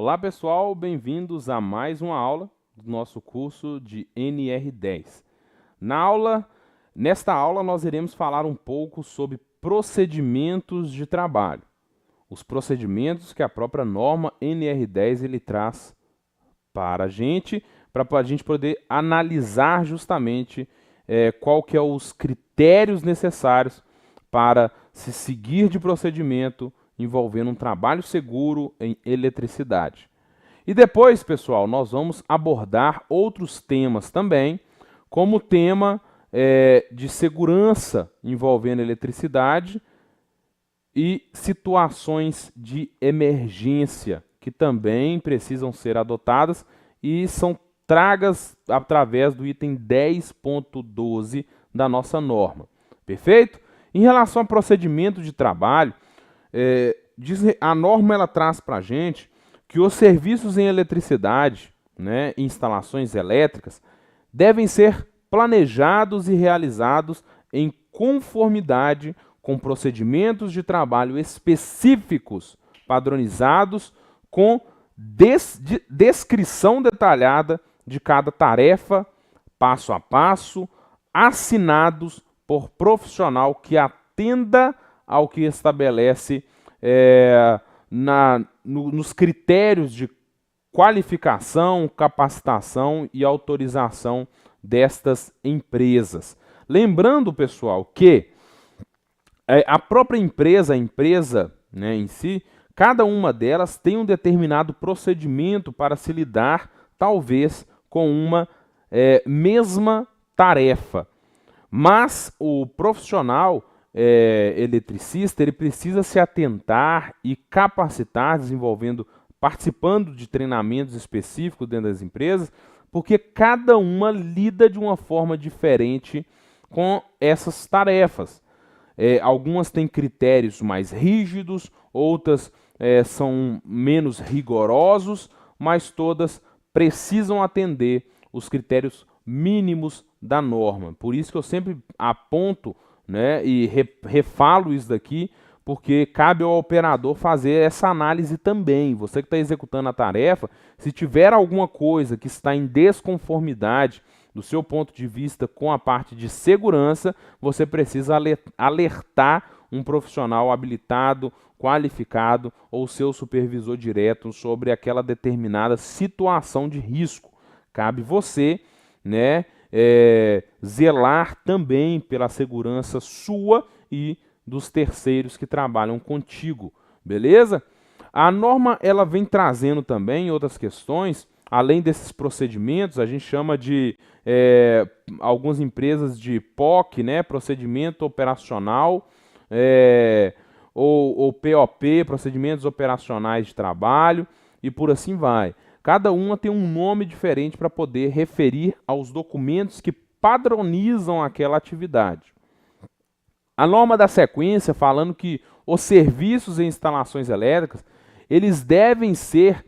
Olá pessoal, bem-vindos a mais uma aula do nosso curso de NR10. Nesta aula nós iremos falar um pouco sobre procedimentos de trabalho. Os procedimentos que a própria norma NR10 ele traz para a gente poder analisar justamente qual que é os critérios necessários para se seguir de procedimento envolvendo um trabalho seguro em eletricidade. E depois, pessoal, nós vamos abordar outros temas também, como o tema de segurança envolvendo eletricidade e situações de emergência, que também precisam ser adotadas e são tragas através do item 10.12 da nossa norma. Perfeito? Em relação ao procedimento de trabalho, a norma ela traz para a gente que os serviços em eletricidade, instalações elétricas, devem ser planejados e realizados em conformidade com procedimentos de trabalho específicos, padronizados, com descrição detalhada de cada tarefa, passo a passo, assinados por profissional que atenda ao que estabelece nos critérios de qualificação, capacitação e autorização destas empresas. Lembrando, pessoal, que a própria empresa, em si, cada uma delas tem um determinado procedimento para se lidar, talvez, com uma mesma tarefa. Mas o profissional eletricista, ele precisa se atentar e capacitar, participando de treinamentos específicos dentro das empresas, porque cada uma lida de uma forma diferente com essas tarefas. Algumas têm critérios mais rígidos, outras são menos rigorosos, mas todas precisam atender os critérios mínimos da norma. Por isso que eu sempre aponto, e refalo isso daqui, porque cabe ao operador fazer essa análise também. Você que está executando a tarefa, se tiver alguma coisa que está em desconformidade do seu ponto de vista com a parte de segurança, você precisa alertar um profissional habilitado, qualificado ou seu supervisor direto sobre aquela determinada situação de risco. Cabe você, zelar também pela segurança sua e dos terceiros que trabalham contigo, beleza? A norma ela vem trazendo também outras questões, além desses procedimentos, a gente chama de algumas empresas de POC, procedimento operacional, ou POP, procedimentos operacionais de trabalho, e por assim vai. Cada uma tem um nome diferente para poder referir aos documentos que padronizam aquela atividade. A norma da sequência, falando que os serviços e instalações elétricas, eles devem ser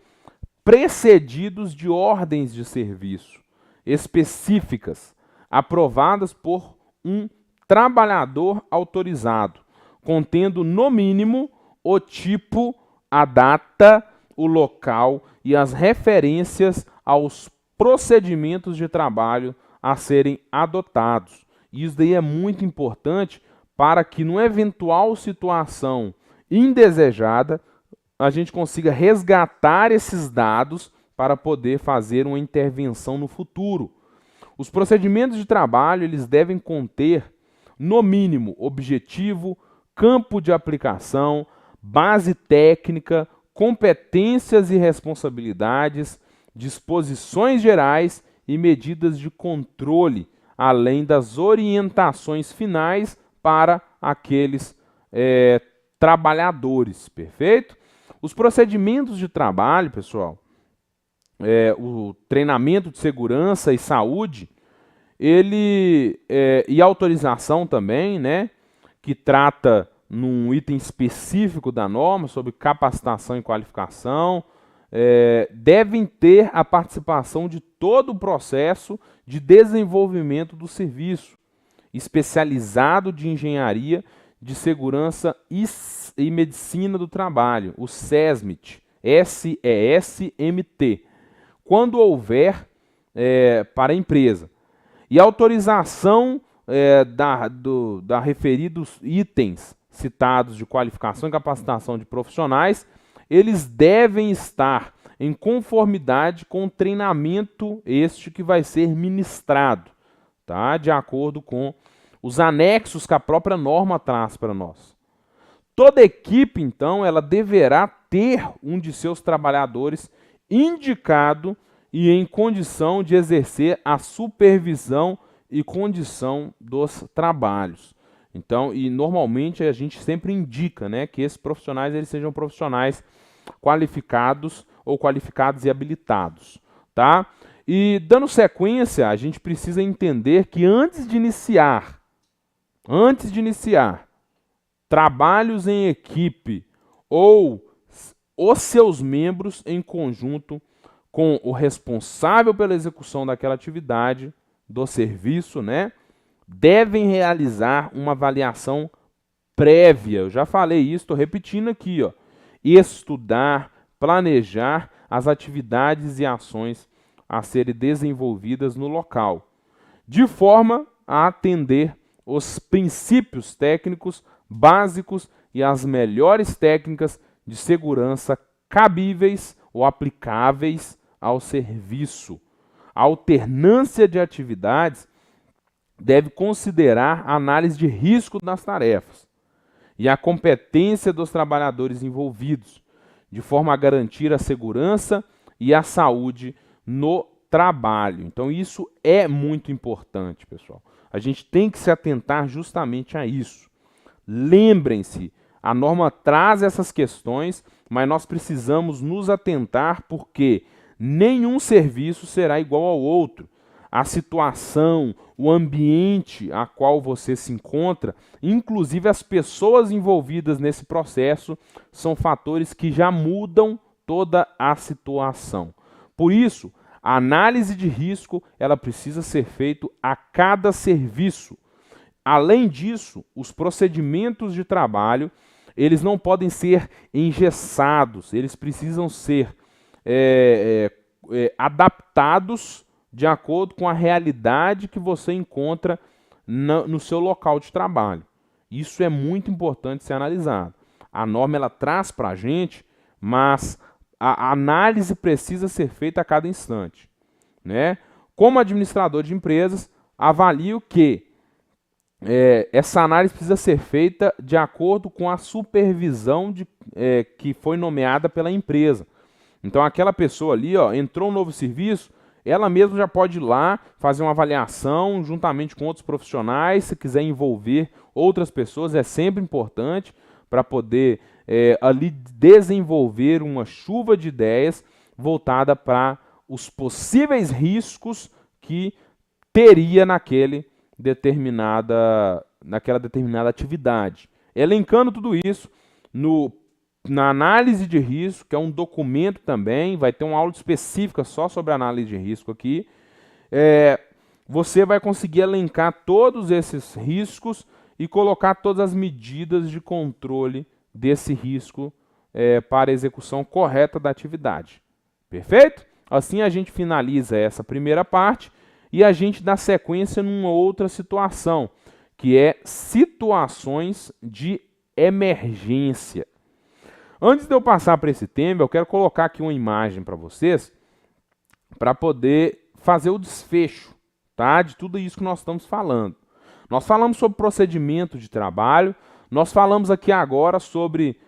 precedidos de ordens de serviço específicas, aprovadas por um trabalhador autorizado, contendo no mínimo o tipo, a data, o local e as referências aos procedimentos de trabalho a serem adotados. Isso daí é muito importante para que, numa eventual situação indesejada, a gente consiga resgatar esses dados para poder fazer uma intervenção no futuro. Os procedimentos de trabalho eles devem conter, no mínimo, objetivo, campo de aplicação, base técnica, competências e responsabilidades, disposições gerais e medidas de controle, além das orientações finais para aqueles trabalhadores, perfeito? Os procedimentos de trabalho, pessoal, o treinamento de segurança e saúde, e autorização também, que trata num item específico da norma sobre capacitação e qualificação, devem ter a participação de todo o processo de desenvolvimento do serviço especializado de engenharia de segurança e medicina do trabalho, o SESMIT, SESMT, quando houver para a empresa. E a autorização da referidos itens citados de qualificação e capacitação de profissionais, eles devem estar em conformidade com o treinamento este que vai ser ministrado, tá? De acordo com os anexos que a própria norma traz para nós. Toda equipe, então, ela deverá ter um de seus trabalhadores indicado e em condição de exercer a supervisão e condição dos trabalhos. Então, e normalmente a gente sempre indica, né, que esses profissionais eles sejam profissionais qualificados ou qualificados e habilitados, tá? E dando sequência, a gente precisa entender que antes de iniciar trabalhos em equipe ou os seus membros em conjunto com o responsável pela execução daquela atividade do serviço, né, devem realizar uma avaliação prévia. Eu já falei isso, estou repetindo aqui, ó. Estudar, planejar as atividades e ações a serem desenvolvidas no local, de forma a atender os princípios técnicos básicos e as melhores técnicas de segurança cabíveis ou aplicáveis ao serviço. A alternância de atividades deve considerar a análise de risco das tarefas e a competência dos trabalhadores envolvidos, de forma a garantir a segurança e a saúde no trabalho. Então isso é muito importante, pessoal. A gente tem que se atentar justamente a isso. Lembrem-se, a norma traz essas questões, mas nós precisamos nos atentar porque nenhum serviço será igual ao outro. A situação, o ambiente a qual você se encontra, inclusive as pessoas envolvidas nesse processo, são fatores que já mudam toda a situação. Por isso, a análise de risco ela precisa ser feita a cada serviço. Além disso, os procedimentos de trabalho eles não podem ser engessados, eles precisam ser adaptados de acordo com a realidade que você encontra no seu local de trabalho. Isso é muito importante ser analisado. A norma ela traz para a gente, mas a análise precisa ser feita a cada instante, né? Como administrador de empresas, avalio que essa análise precisa ser feita de acordo com a supervisão que foi nomeada pela empresa. Então aquela pessoa ali, ó, entrou um novo serviço, ela mesma já pode ir lá fazer uma avaliação juntamente com outros profissionais, se quiser envolver outras pessoas, é sempre importante para poder ali desenvolver uma chuva de ideias voltada para os possíveis riscos que teria naquela determinada atividade. Elencando tudo isso na análise de risco, que é um documento também, vai ter uma aula específica só sobre análise de risco aqui, você vai conseguir elencar todos esses riscos e colocar todas as medidas de controle desse risco para a execução correta da atividade. Perfeito? Assim a gente finaliza essa primeira parte e a gente dá sequência numa outra situação, que é situações de emergência. Antes de eu passar para esse tema, eu quero colocar aqui uma imagem para vocês, para poder fazer o desfecho, tá, de tudo isso que nós estamos falando. Nós falamos sobre procedimento de trabalho, nós falamos aqui agora sobre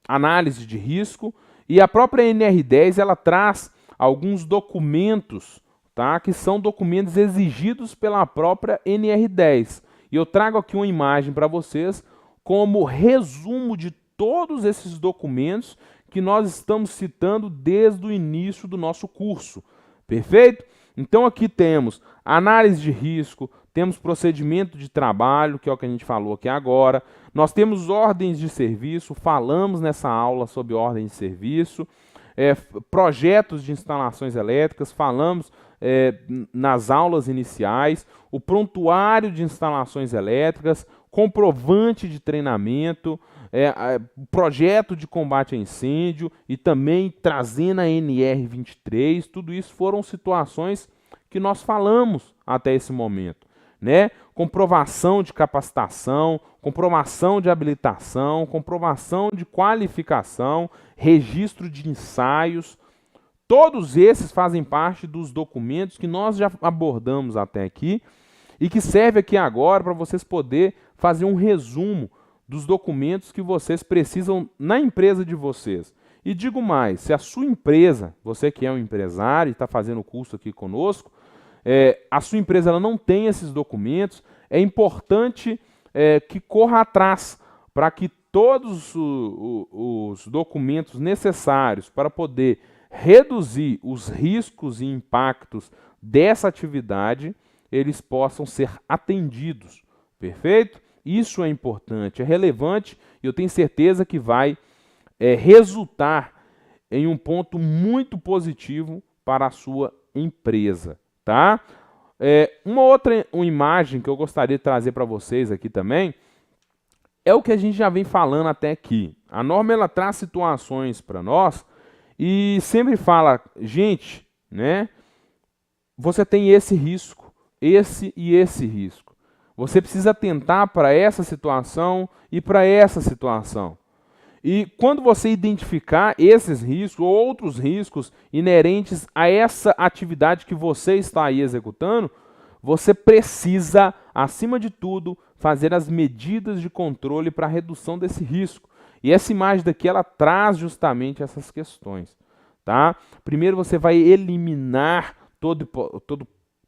análise de risco, e a própria NR10 ela traz alguns documentos, tá, que são documentos exigidos pela própria NR10. E eu trago aqui uma imagem para vocês como resumo de todos esses documentos que nós estamos citando desde o início do nosso curso. Perfeito? Então aqui temos análise de risco, temos procedimento de trabalho, que é o que a gente falou aqui agora, nós temos ordens de serviço, falamos nessa aula sobre ordens de serviço, projetos de instalações elétricas, falamos nas aulas iniciais, o prontuário de instalações elétricas, comprovante de treinamento, projeto de combate a incêndio e também trazendo a NR23, tudo isso foram situações que nós falamos até esse momento, né? Comprovação de capacitação, comprovação de habilitação, comprovação de qualificação, registro de ensaios, todos esses fazem parte dos documentos que nós já abordamos até aqui e que serve aqui agora para vocês poderem fazer um resumo dos documentos que vocês precisam na empresa de vocês. E digo mais, se a sua empresa, você que é um empresário e está fazendo o curso aqui conosco, a sua empresa ela não tem esses documentos, é importante que corra atrás para que todos os documentos necessários para poder reduzir os riscos e impactos dessa atividade, eles possam ser atendidos, perfeito? Isso é importante, é relevante e eu tenho certeza que vai resultar em um ponto muito positivo para a sua empresa, tá? Uma outra imagem que eu gostaria de trazer para vocês aqui também é o que a gente já vem falando até aqui. A norma ela traz situações para nós e sempre fala, gente, né? Você tem esse risco, esse e esse risco. Você precisa atentar para essa situação e para essa situação. E quando você identificar esses riscos ou outros riscos inerentes a essa atividade que você está aí executando, você precisa, acima de tudo, fazer as medidas de controle para a redução desse risco. E essa imagem daqui, ela traz justamente essas questões, tá? Primeiro você vai eliminar todo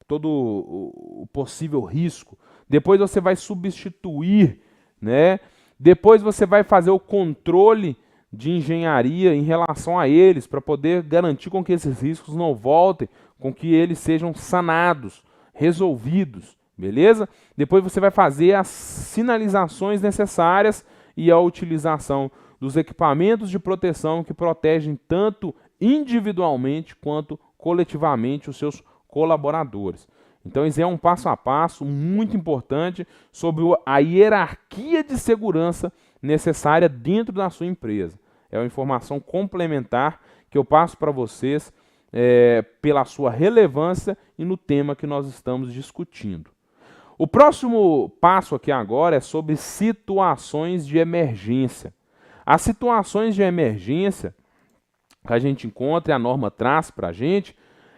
o possível risco. Depois você vai substituir, né? Depois você vai fazer o controle de engenharia em relação a eles, para poder garantir com que esses riscos não voltem, com que eles sejam sanados, resolvidos, beleza? Depois você vai fazer as sinalizações necessárias e a utilização dos equipamentos de proteção que protegem tanto individualmente quanto coletivamente os seus colaboradores. Então, isso é um passo a passo muito importante sobre a hierarquia de segurança necessária dentro da sua empresa. É uma informação complementar que eu passo para vocês pela sua relevância e no tema que nós estamos discutindo. O próximo passo aqui agora é sobre situações de emergência. As situações de emergência que a gente encontra e a norma traz para a gente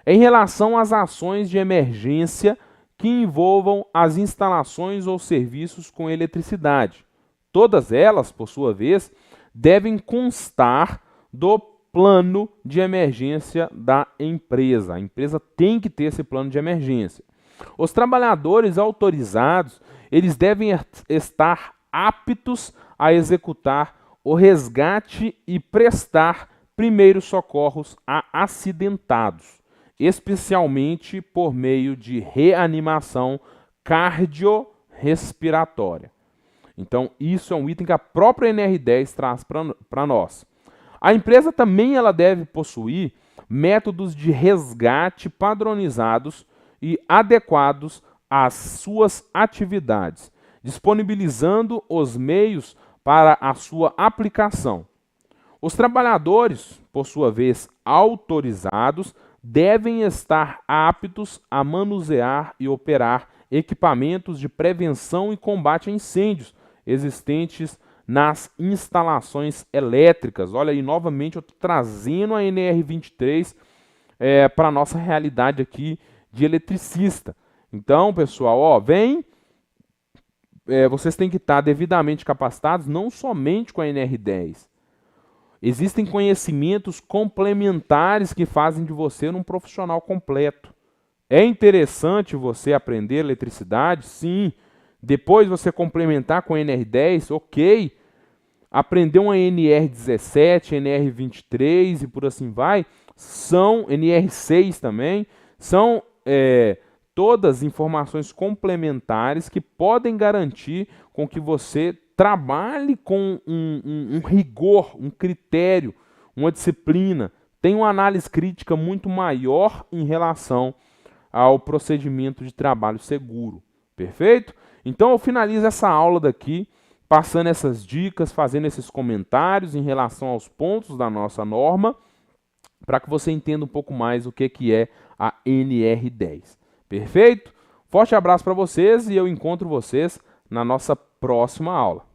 em relação às ações de emergência que envolvam as instalações ou serviços com eletricidade. Todas elas, por sua vez, devem constar do plano de emergência da empresa. A empresa tem que ter esse plano de emergência. Os trabalhadores autorizados, eles devem estar aptos a executar o resgate e prestar primeiros socorros a acidentados, especialmente por meio de reanimação cardiorrespiratória. Então, isso é um item que a própria NR10 traz para nós. A empresa também ela deve possuir métodos de resgate padronizados e adequados às suas atividades, disponibilizando os meios para a sua aplicação. Os trabalhadores, por sua vez, autorizados, devem estar aptos a manusear e operar equipamentos de prevenção e combate a incêndios existentes nas instalações elétricas. Olha aí, novamente, eu estou trazendo a NR23 para a nossa realidade aqui de eletricista. Então, pessoal, ó, vocês têm que estar devidamente capacitados, não somente com a NR10. Existem conhecimentos complementares que fazem de você um profissional completo. É interessante você aprender eletricidade? Sim. Depois você complementar com a NR10, ok. Aprender uma NR17, NR23 e por assim vai, são NR6 também, são todas informações complementares que podem garantir com que você trabalhe com um rigor, um critério, uma disciplina, tem uma análise crítica muito maior em relação ao procedimento de trabalho seguro. Perfeito? Então eu finalizo essa aula daqui passando essas dicas, fazendo esses comentários em relação aos pontos da nossa norma, para que você entenda um pouco mais o que é a NR10. Perfeito? Forte abraço para vocês e eu encontro vocês na nossa próxima aula.